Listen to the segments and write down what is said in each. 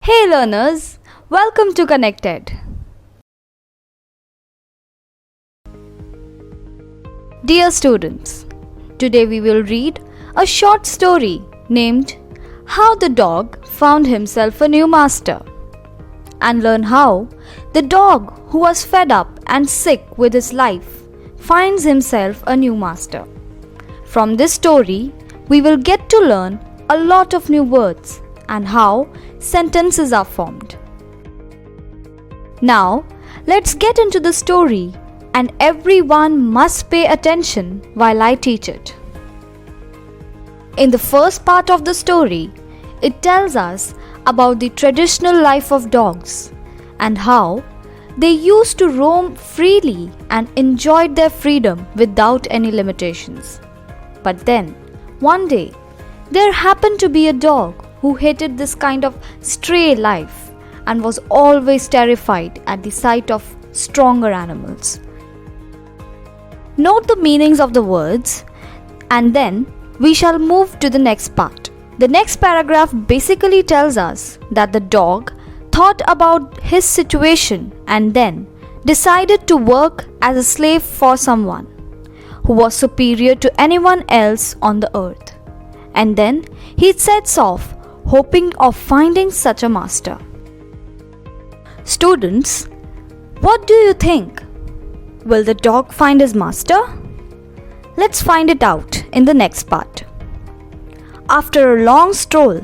Hey learners, welcome to Connected. Dear students, today we will read a short story named How the Dog Found Himself a New Master and learn how the dog who was fed up and sick with his life finds himself a new master. From this story, we will get to learn a lot of new words and how sentences are formed. Now, let's get into the story, and everyone must pay attention while I teach it. In the first part of the story, it tells us about the traditional life of dogs and how they used to roam freely and enjoyed their freedom without any limitations. But then, one day, there happened to be a dog who hated this kind of stray life and was always terrified at the sight of stronger animals. Note the meanings of the words and then we shall move to the next part. The next paragraph basically tells us that the dog thought about his situation and then decided to work as a slave for someone who was superior to anyone else on the earth. And then he sets off hoping of finding such a master. Students, what do you think? Will the dog find his master? Let's find it out in the next part. After a long stroll,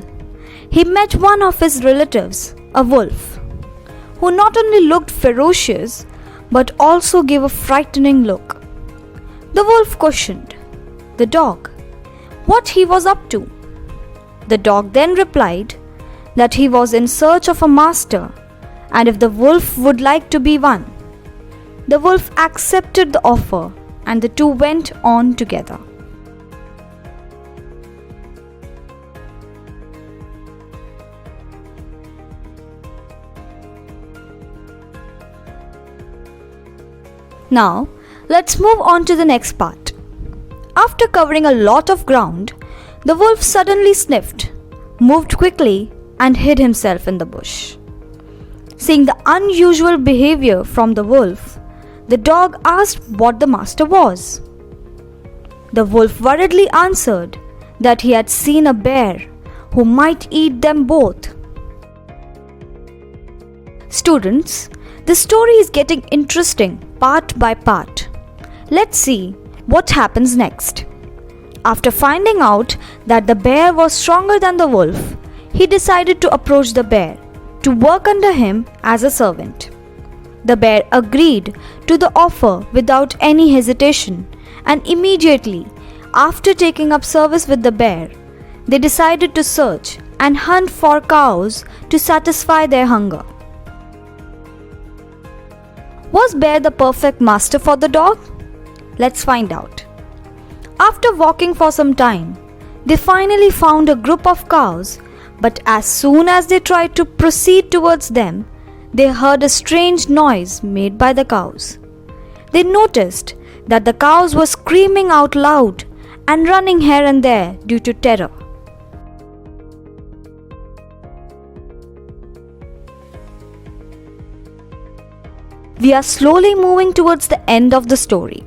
he met one of his relatives, a wolf, who not only looked ferocious but also gave a frightening look. The wolf questioned the dog what he was up to. The dog then replied that he was in search of a master and if the wolf would like to be one. The wolf accepted the offer and the two went on together. Now, let's move on to the next part. After covering a lot of ground, the wolf suddenly sniffed, moved quickly, and hid himself in the bush. Seeing the unusual behavior from the wolf, the dog asked what the master was. The wolf worriedly answered that he had seen a bear who might eat them both. Students, the story is getting interesting part by part. Let's see what happens next. After finding out that the bear was stronger than the wolf, he decided to approach the bear to work under him as a servant. The bear agreed to the offer without any hesitation, and immediately after taking up service with the bear, they decided to search and hunt for cows to satisfy their hunger. Was bear the perfect master for the dog? Let's find out. After walking for some time, they finally found a group of cows, but as soon as they tried to proceed towards them, they heard a strange noise made by the cows. They noticed that the cows were screaming out loud and running here and there due to terror. We are slowly moving towards the end of the story.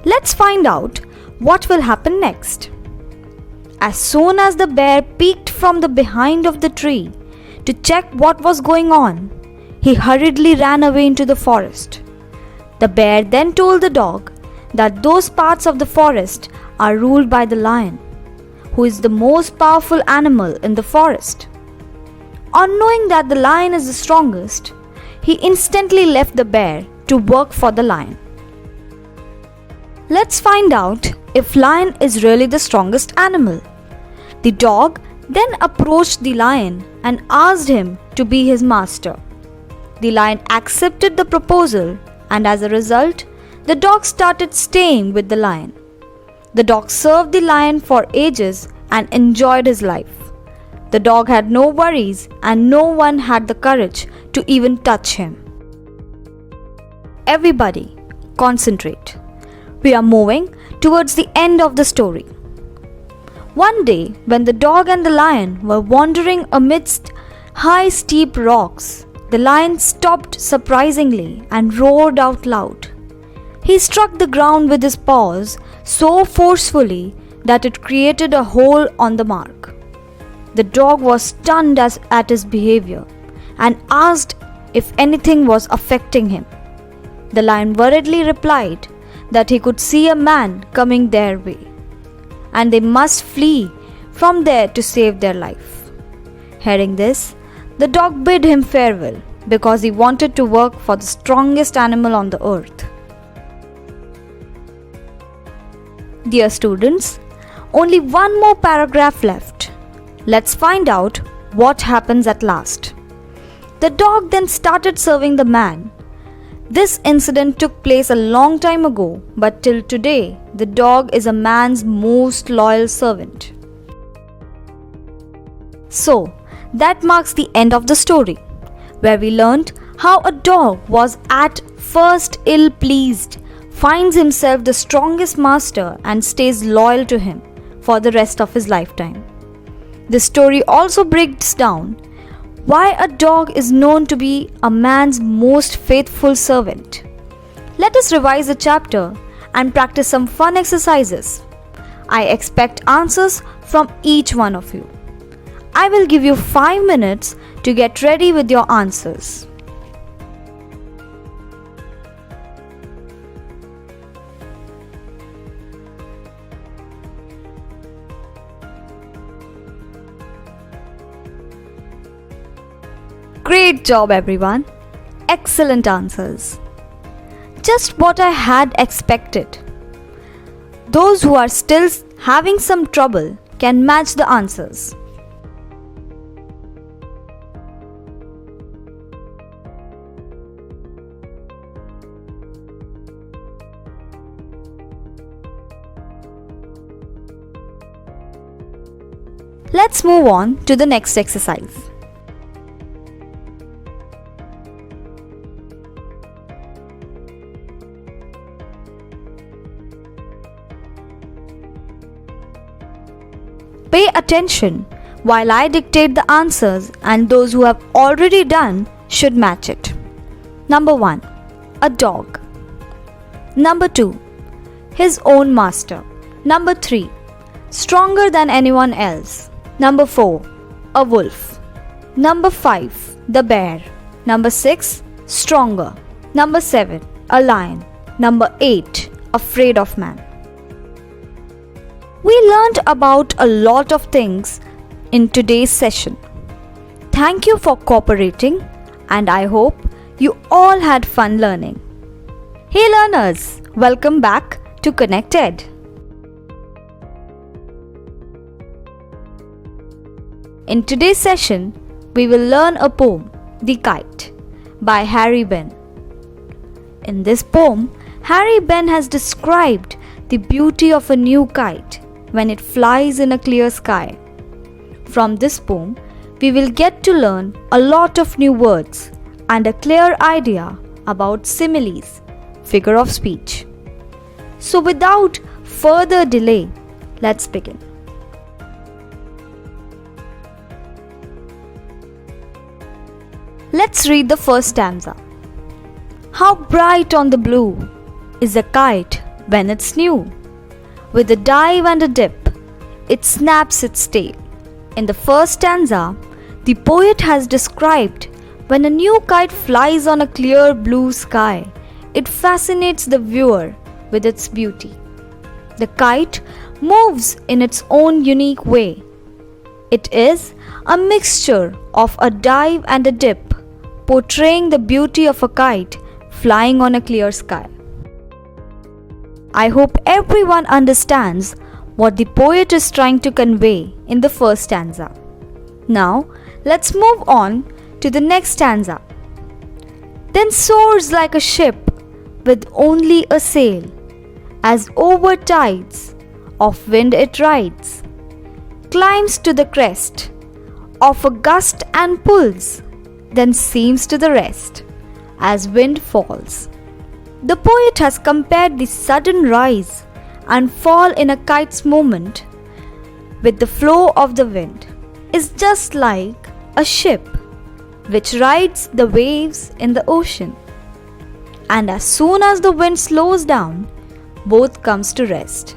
Let's find out what will happen next. As soon as the bear peeked from the behind of the tree to check what was going on, he hurriedly ran away into the forest. The bear then told the dog that those parts of the forest are ruled by the lion, who is the most powerful animal in the forest. On knowing that the lion is the strongest, he instantly left the bear to work for the lion. Let's find out if lion is really the strongest animal. The dog then approached the lion and asked him to be his master. The lion accepted the proposal and as a result, the dog started staying with the lion. The dog served the lion for ages and enjoyed his life. The dog had no worries and no one had the courage to even touch him. Everybody, concentrate. We are moving towards the end of the story. One day, when the dog and the lion were wandering amidst high steep rocks, the lion stopped surprisingly and roared out loud. He struck the ground with his paws so forcefully that it created a hole on the mark. The dog was stunned at his behavior and asked if anything was affecting him. The lion worriedly replied that he could see a man coming their way, and they must flee from there to save their life. Hearing this, the dog bid him farewell because he wanted to work for the strongest animal on the earth. Dear students, only one more paragraph left. Let's find out what happens at last. The dog then started serving the man. This incident took place a long time ago, but till today, the dog is a man's most loyal servant. So, that marks the end of the story, where we learnt how a dog was at first ill-pleased, finds himself the strongest master and stays loyal to him for the rest of his lifetime. This story also breaks down why a dog is known to be a man's most faithful servant. Let us revise the chapter and practice some fun exercises. I expect answers from each one of you. I will give you 5 minutes to get ready with your answers. Great job, everyone. Excellent answers. Just what I had expected. Those who are still having some trouble can match the answers. Let's move on to the next exercise. Pay attention while I dictate the answers, and those who have already done should match it. Number 1. A dog. Number 2. His own master. Number 3. Stronger than anyone else. Number 4. A wolf. Number 5. The bear. Number 6. Stronger. Number 7. A lion. Number 8. Afraid of man. We learned about a lot of things in today's session. Thank you for cooperating, and I hope you all had fun learning. Hey learners, welcome back to Connected. In today's session, we will learn a poem, The Kite, by Harry Ben. In this poem, Harry Ben has described the beauty of a new kite when it flies in a clear sky. From this poem, we will get to learn a lot of new words and a clear idea about similes, figure of speech. So without further delay, let's begin. Let's read the first stanza. How bright on the blue is a kite when it's new. With a dive and a dip, it snaps its tail. In the first stanza, the poet has described when a new kite flies on a clear blue sky, it fascinates the viewer with its beauty. The kite moves in its own unique way. It is a mixture of a dive and a dip, portraying the beauty of a kite flying on a clear sky. I hope everyone understands what the poet is trying to convey in the first stanza. Now, let's move on to the next stanza. Then soars like a ship with only a sail, as over tides of wind it rides, climbs to the crest of a gust and pulls, then seems to the rest as wind falls. The poet has compared the sudden rise and fall in a kite's movement with the flow of the wind is just like a ship which rides the waves in the ocean. And as soon as the wind slows down, both comes to rest.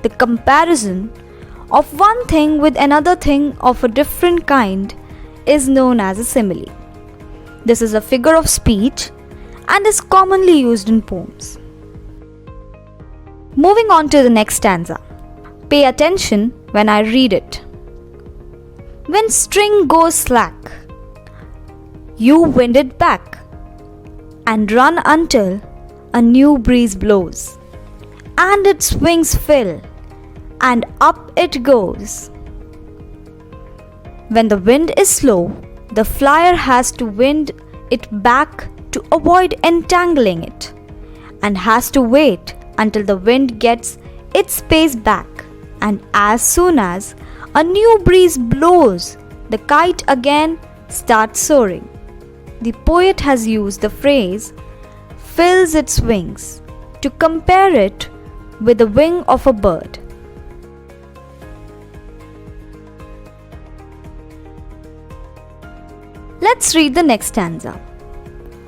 The comparison of one thing with another thing of a different kind is known as a simile. This is a figure of speech and is commonly used in poems. Moving on to the next stanza. Pay attention when I read it. When string goes slack, you wind it back and run until a new breeze blows, and its wings fill, and up it goes. When the wind is slow, the flyer has to wind it back to avoid entangling it, and has to wait until the wind gets its pace back, and as soon as a new breeze blows, the kite again starts soaring. The poet has used the phrase fills its wings to compare it with the wing of a bird. Let's read the next stanza.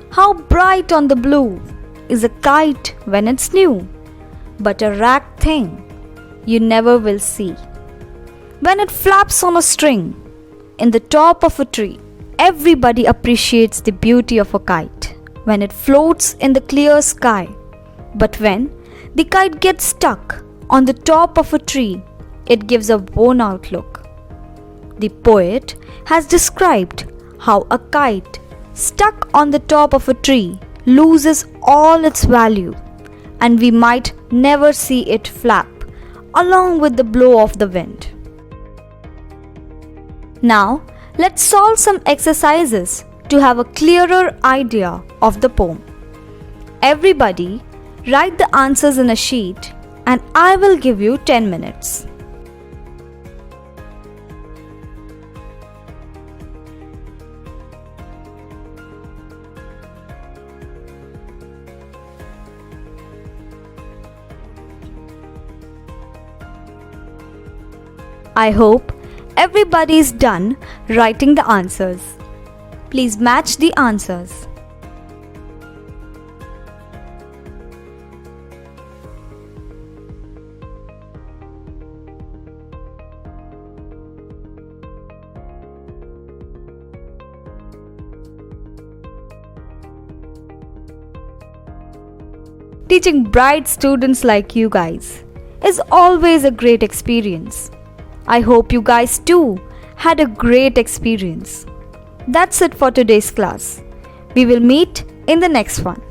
How bright on the blue is a kite when it's new, but a ragged thing you never will see. When it flaps on a string in the top of a tree, everybody appreciates the beauty of a kite when it floats in the clear sky. But when the kite gets stuck on the top of a tree, it gives a worn out look. The poet has described how a kite stuck on the top of a tree loses all its value, and we might never see it flap along with the blow of the wind. Now, let's solve some exercises to have a clearer idea of the poem. Everybody, write the answers in a sheet and I will give you 10 minutes. I hope everybody is done writing the answers. Please match the answers. Teaching bright students like you guys is always a great experience. I hope you guys too had a great experience. That's it for today's class. We will meet in the next one.